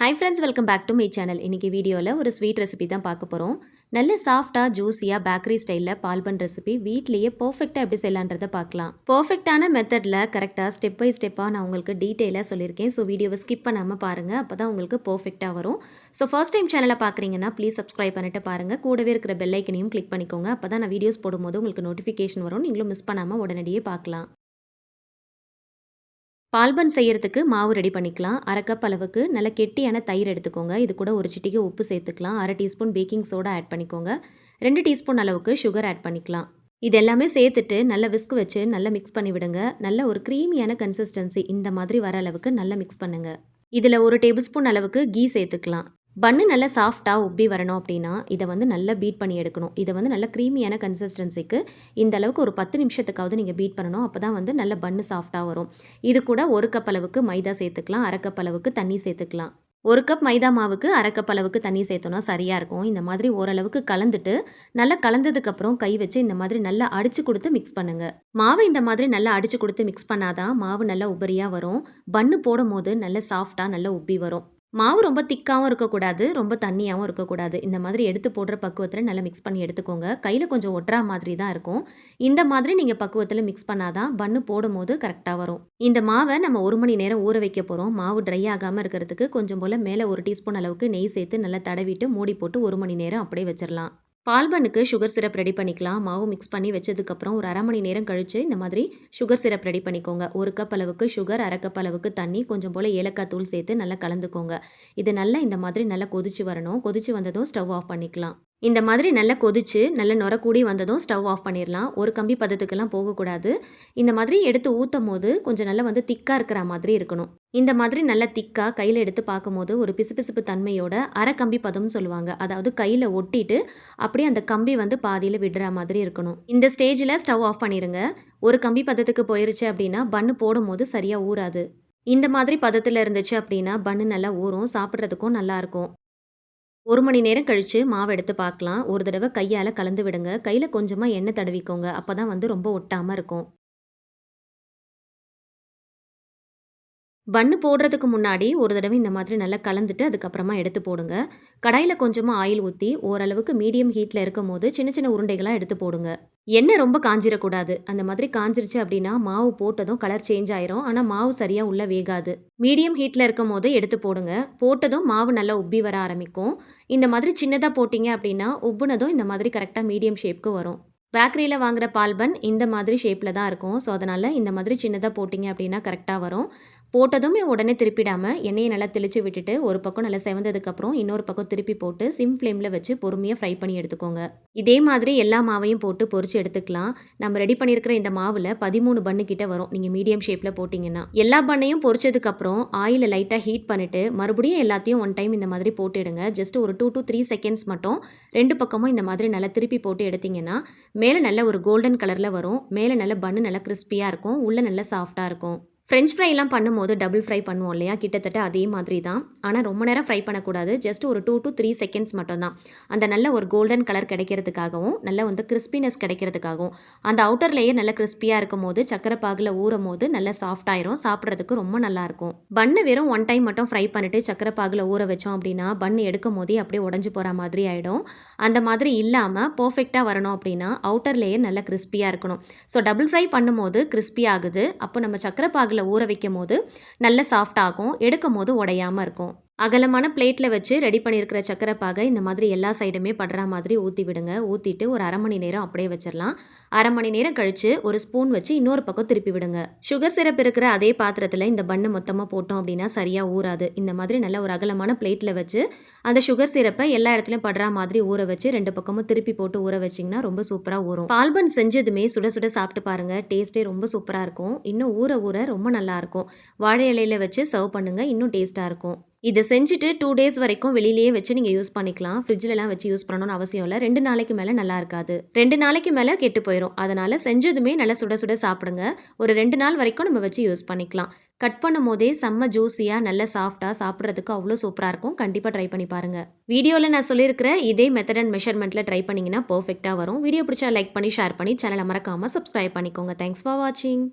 Hi friends, welcome back to my channel. இன்றைக்கி வீடியோவில் ஒரு ஸ்வீட் ரெசிபி தான் பார்க்க போகிறோம். நல்ல சாஃப்டாக ஜூஸியாக பேக்கரி ஸ்டைலில் பால்பன் ரெசிபி வீட்லேயே பர்ஃபெக்டாக எப்படி செய்யலான்றதை பார்க்கலாம். பர்ஃபெக்டான மெத்தடில் கரெக்டாக ஸ்டெப் பை ஸ்டெப்பாக நான் உங்களுக்கு டீட்டெயிலாக சொல்லியிருக்கேன். ஸோ வீடியோவை ஸ்கிப் பண்ணாமல் பாருங்கள், அப்போ தான் உங்களுக்கு பர்ஃபெக்டாக வரும். ஸோ ஃபர்ஸ்ட் டைம் சேனலை பார்க்குறீங்கன்னா ப்ளீஸ் சப்ஸ்கிரைப் பண்ணிட்டு பாருங்கள். கூடவே இருக்கிற பெல் ஐக்கனையும் கிளிக் பண்ணிக்கோங்க. அப்போ தான் நான் வீடியோஸ் போடும்போது உங்களுக்கு நோட்டிஃபிகேஷன் வரும். நீங்களும் மிஸ் பண்ணாமல் உடனடியே பார்க்கலாம். பால்பன் செய்யறதுக்கு மாவு ரெடி பண்ணிக்கலாம். 1/2 கப் அளவுக்கு நல்ல கெட்டியான தயிர் எடுத்துக்கோங்க. இது கூட ஒரு சிட்டிகை உப்பு சேர்த்துக்கலாம். 1/2 டீஸ்பூன் பேக்கிங் சோடா ஆட் பண்ணிக்கோங்க. 2 டீஸ்பூன் அளவுக்கு சுகர் ஆட் பண்ணிக்கலாம். இது எல்லாமே சேர்த்துட்டு நல்ல விஸ்க் வச்சு நல்லா மிக்ஸ் பண்ணி விடுங்க. நல்ல ஒரு க்ரீமியான கன்சிஸ்டன்சி இந்த மாதிரி வர அளவுக்கு நல்லா மிக்ஸ் பண்ணுங்க. இதில் 1 டேபிள் ஸ்பூன் அளவுக்கு கீ சேர்த்துக்கலாம். பன்னு நல்லா சாஃப்டாக உப்பி வரணும் அப்படின்னா இதை நல்லா பீட் பண்ணி எடுக்கணும். இதை நல்ல க்ரீமியான கன்சிஸ்டன்சிக்கு இந்த அளவுக்கு ஒரு 10 நிமிஷத்துக்காவது நீங்கள் பீட் பண்ணணும். அப்போ தான் நல்ல பன்னு சாஃப்டாக வரும். இது கூட 1 கப் அளவுக்கு மைதா சேர்த்துக்கலாம். 1/2 கப் அளவுக்கு தண்ணி சேர்த்துக்கலாம். 1 கப் மைதா மாவுக்கு 1/2 கப் அளவுக்கு தண்ணி சேர்த்தோன்னா சரியாக இருக்கும். இந்த மாதிரி ஓரளவுக்கு கலந்துட்டு நல்லா கலந்ததுக்கப்புறம் கை வச்சு இந்த மாதிரி நல்லா அடித்து கொடுத்து மிக்ஸ் பண்ணுங்கள். மாவை இந்த மாதிரி நல்லா அடித்து கொடுத்து மிக்ஸ் பண்ணாதான் மாவு நல்லா உபரியாக வரும். பன்னு போடும் போது நல்ல சாஃப்டாக நல்லா உப்பி வரும். மாவு ரொம்ப திக்காகவும் இருக்கக்கூடாது, ரொம்ப தண்ணியாகவும் இருக்கக்கூடாது. இந்த மாதிரி எடுத்து போடுற பக்குவத்தில் நல்லா மிக்ஸ் பண்ணி எடுத்துக்கோங்க. கையில் கொஞ்சம் ஒட்டுறா மாதிரி தான் இருக்கும். இந்த மாதிரி நீங்கள் பக்குவத்தில் மிக்ஸ் பண்ணாதான் பன்னு போடும் போது கரெக்டாக வரும். இந்த மாவை நம்ம 1 மணி நேரம் ஊற வைக்க போகிறோம். மாவு ட்ரை ஆகாமல் இருக்கிறதுக்கு கொஞ்சம் போல் மேலே 1 டீஸ்பூன் அளவுக்கு நெய் சேர்த்து நல்லா தடவிட்டு மூடி போட்டு 1 மணி நேரம் அப்படியே வச்சிடலாம். பால்பனுக்கு சுகர் சிரப் ரெடி பண்ணிக்கலாம். மாவு மிக்ஸ் பண்ணி வச்சதுக்கப்புறம் ஒரு 1/2 மணி நேரம் கழித்து இந்த மாதிரி சுகர் சிரப் ரெடி பண்ணிக்கோங்க. 1 கப் அளவுக்கு சுகர், 1/2 கப் அளவுக்கு தண்ணி, கொஞ்சம் போல் ஏலக்காய் தூள் சேர்த்து நல்லா கலந்துக்கோங்க. இது நல்லா இந்த மாதிரி நல்லா கொதிச்சு வரணும். கொதிச்சு வந்ததும் ஸ்டவ் ஆஃப் பண்ணிக்கலாம். இந்த மாதிரி நல்லா கொதிச்சு நல்ல நுர கூடி வந்ததும் ஸ்டவ் ஆஃப் பண்ணிடலாம். ஒரு கம்பி பதத்துக்கெல்லாம் போகக்கூடாது. இந்த மாதிரி எடுத்து ஊற்றும் போது கொஞ்சம் நல்லா திக்காக இருக்கிற மாதிரி இருக்கணும். இந்த மாதிரி நல்லா திக்காக கையில் எடுத்து பார்க்கும்போது ஒரு பிசுபிசுப்பு தன்மையோட அரை கம்பி பதம்னு சொல்லுவாங்க. அதாவது கையில் ஒட்டிட்டு அப்படியே அந்த கம்பி பாதியில் விடுற மாதிரி இருக்கணும். இந்த ஸ்டேஜில் ஸ்டவ் ஆஃப் பண்ணிடுங்க. ஒரு கம்பி பதத்துக்கு போயிருச்சு அப்படின்னா பன்னு போடும் போது சரியாக ஊறாது. இந்த மாதிரி பதத்தில் இருந்துச்சு அப்படின்னா பன்னு நல்லா ஊறும், சாப்பிட்றதுக்கும் நல்லாயிருக்கும். 1 மணி நேரம் கழித்து மாவு எடுத்து பார்க்கலாம். ஒரு தடவை கையால் கலந்து விடுங்க. கையில் கொஞ்சமாக எண்ணெய் தடவிக்கோங்க. அப்போ தான் ரொம்ப ஒட்டாமல் இருக்கும். பன்னு போடுறதுக்கு முன்னாடி ஒரு தடவை இந்த மாதிரி நல்லா கலந்துட்டு அதுக்கப்புறமா எடுத்து போடுங்க. கடாயில் கொஞ்சமாக ஆயில் ஊற்றி ஓரளவுக்கு மீடியம் ஹீட்டில் இருக்கும் போது சின்ன சின்ன உருண்டைகளாக எடுத்து போடுங்க. எண்ணெய் ரொம்ப காஞ்சிடக்கூடாது. அந்த மாதிரி காஞ்சிருச்சு அப்படின்னா மாவு போட்டதும் கலர் சேஞ்ச் ஆயிரும். ஆனால் மாவு சரியாக உள்ளே வேகாது. மீடியம் ஹீட்டில் இருக்கும் போது எடுத்து போடுங்க. போட்டதும் மாவு நல்லா உப்பி வர ஆரம்பிக்கும். இந்த மாதிரி சின்னதாக போட்டிங்க அப்படின்னா உப்புனதும் இந்த மாதிரி கரெக்டாக மீடியம் ஷேப்க்கு வரும். பேக்கரியில் வாங்குகிற பால்பன் இந்த மாதிரி ஷேப்பில் தான் இருக்கும். ஸோ அதனால் இந்த மாதிரி சின்னதாக போட்டிங்க அப்படின்னா கரெக்டாக வரும். போட்டதுமே உடனே திருப்பிடாமல் எண்ணெயை நல்லா தெளித்து விட்டுட்டு ஒரு பக்கம் நல்லா செவந்ததுக்கப்புறம் இன்னொரு பக்கம் திருப்பி போட்டு சிம் ஃப்ளேமில் வச்சு பொறுமையாக ஃப்ரை பண்ணி எடுத்துக்கோங்க. இதே மாதிரி எல்லா மாவையும் போட்டு பொரிச்சு எடுத்துக்கலாம். நம்ம ரெடி பண்ணியிருக்கிற இந்த மாவில் 13 பன்னு கிட்ட வரும். நீங்கள் மீடியம் ஷேப்பில் போட்டிங்கன்னா எல்லா பன்னையும் பொரிச்சதுக்கப்புறம் ஆயிலை லைட்டாக ஹீட் பண்ணிவிட்டு மறுபடியும் எல்லாத்தையும் ஒன் டைம் இந்த மாதிரி போட்டுடுங்க. ஜஸ்ட் ஒரு 2 to 3 செகண்ட்ஸ் மட்டும் 2 பக்கமும் இந்த மாதிரி நல்லா திருப்பி போட்டு எடுத்திங்கன்னா மேலே நல்ல ஒரு கோல்டன் கலரில் வரும். மேலே நல்ல பன்னு நல்லா கிறிஸ்பியாக இருக்கும். உள்ளே நல்லா சாஃப்டாக இருக்கும். ஃப்ரெஞ்ச் ஃப்ரைலாம் பண்ணும்போது டபுள் ஃப்ரை பண்ணுவோம் இல்லையா, கிட்டத்தட்ட அதே மாதிரி தான். ஆனால் ரொம்ப நேரம் ஃப்ரை பண்ணக்கூடாது. ஜஸ்ட் ஒரு 2 to 3 செகண்ட்ஸ் மட்டும் தான். அந்த நல்ல ஒரு கோல்டன் கலர் கிடைக்கிறதுக்காகவும் நல்ல கிறிஸ்பினஸ் கிடைக்கிறதுக்காகவும் அந்த அவுட்டர் லேயர் நல்ல கிறிஸ்பியாக இருக்கும் போது சக்கரை பாகில் ஊறும் போது நல்லா சாஃப்ட் ஆயிரும். சாப்பிட்றதுக்கு ரொம்ப நல்லாயிருக்கும். பன்னு வெறும் 1 டைம் மட்டும் ஃப்ரை பண்ணிட்டு சக்கரை பாகில் ஊற வச்சோம் அப்படின்னா பன்னு எடுக்கும் போதே அப்படியே உடஞ்சி போகிற மாதிரி ஆகிடும். அந்த மாதிரி இல்லாமல் பர்ஃபெக்டாக வரணும் அப்படின்னா அவுட்டர் லேயர் நல்லா கிறிஸ்பியாக இருக்கணும். ஸோ டபுள் ஃப்ரை பண்ணும்போது கிறிஸ்பி ஆகுது. அப்போ நம்ம சக்கரை பாகில் ஊற வைக்கும் போது நல்ல சாஃப்ட் ஆகும். எடுக்கும் போது உடையாமல் இருக்கும். அகலமான பிளேட்டில் வச்சு ரெடி பண்ணியிருக்கிற சக்கரை பாகை இந்த மாதிரி எல்லா சைடுமே படுற மாதிரி ஊற்றி விடுங்க. ஊற்றிட்டு ஒரு 1/2 மணி நேரம் அப்படியே வச்சிடலாம். 1/2 மணி நேரம் கழித்து ஒரு ஸ்பூன் வச்சு இன்னொரு பக்கம் திருப்பி விடுங்க. சுகர் சிரப் இருக்கிற அதே பாத்திரத்தில் இந்த பன்னு மொத்தமாக போட்டோம் அப்படின்னா சரியாக ஊறாது. இந்த மாதிரி நல்ல ஒரு அகலமான பிளேட்டில் வச்சு அந்த சுகர் சிரப்பை எல்லா இடத்துலையும் படுற மாதிரி ஊற வச்சு 2 பக்கமும் திருப்பி போட்டு ஊற வச்சிங்கன்னா ரொம்ப சூப்பராக ஊறும். பால்பன் செஞ்சதுமே சுட சுட சாப்பிட்டு பாருங்கள். டேஸ்ட்டே ரொம்ப சூப்பராக இருக்கும். இன்னும் ஊற ஊற ரொம்ப நல்லாயிருக்கும். வாழை இலையில் வச்சு சர்வ் பண்ணுங்கள், இன்னும் டேஸ்ட்டாக இருக்கும். இதை செஞ்சுட்டு 2 டேஸ் வரைக்கும் வெளியிலேயே வச்சு நீங்கள் யூஸ் பண்ணிக்கலாம். ஃப்ரிட்ஜிலலாம் வச்சு யூஸ் பண்ணணும்னு அவசியம் இல்லை. 2 நாளைக்கு மேலே நல்லா இருக்காது. 2 நாளைக்கு மேலே கெட்டு போயிடும். அதனால் செஞ்சதுமே நல்லா சுட சுட சாப்பிடுங்க. ஒரு 2 நாள் வரைக்கும் நம்ம வச்சு யூஸ் பண்ணிக்கலாம். கட் பண்ணும் போதே செம்ம ஜூஸியாக நல்ல சாஃப்டாக சாப்பிட்றதுக்கு அவ்வளோ சூப்பராக இருக்கும். கண்டிப்பாக ட்ரை பண்ணி பாருங்கள். வீடியோவில் நான் சொல்லியிருக்கிற இதே மெத்தட் அண்ட் மெஷர்மெண்ட்டில் ட்ரை பண்ணிங்கன்னா பர்ஃபெக்டாக வரும். வீடியோ பிடிச்சா லைக் பண்ணி ஷேர் பண்ணி சேனலை மறக்காமல் சப்ஸ்கிரைப் பண்ணிக்கோங்க. தேங்க்ஸ் ஃபார் வாட்சிங்.